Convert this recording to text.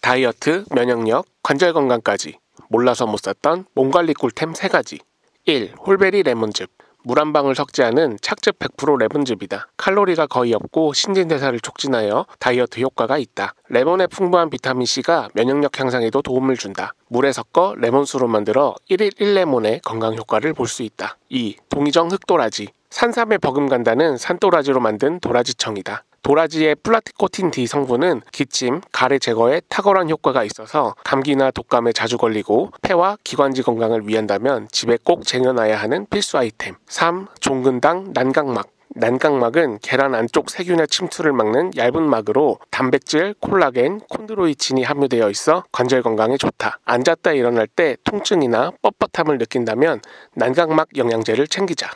다이어트, 면역력, 관절 건강까지 몰라서 못 샀던 몸관리 꿀템 3가지. 1. 홀베리 레몬즙. 물 한 방울 섞지 않은 착즙 100% 레몬즙이다. 칼로리가 거의 없고 신진대사를 촉진하여 다이어트 효과가 있다. 레몬의 풍부한 비타민C가 면역력 향상에도 도움을 준다. 물에 섞어 레몬수로 만들어 1일 1레몬의 건강 효과를 볼 수 있다. 2. 동의정 흑도라지. 산삼에 버금간다는 산도라지로 만든 도라지청이다. 도라지의 플라티코틴 D 성분은 기침, 가래 제거에 탁월한 효과가 있어서 감기나 독감에 자주 걸리고 폐와 기관지 건강을 위한다면 집에 꼭 쟁여놔야 하는 필수 아이템. 3. 종근당 난각막. 난각막은 계란 안쪽 세균의 침투를 막는 얇은 막으로 단백질, 콜라겐, 콘드로이친이 함유되어 있어 관절 건강에 좋다. 앉았다 일어날 때 통증이나 뻣뻣함을 느낀다면 난각막 영양제를 챙기자.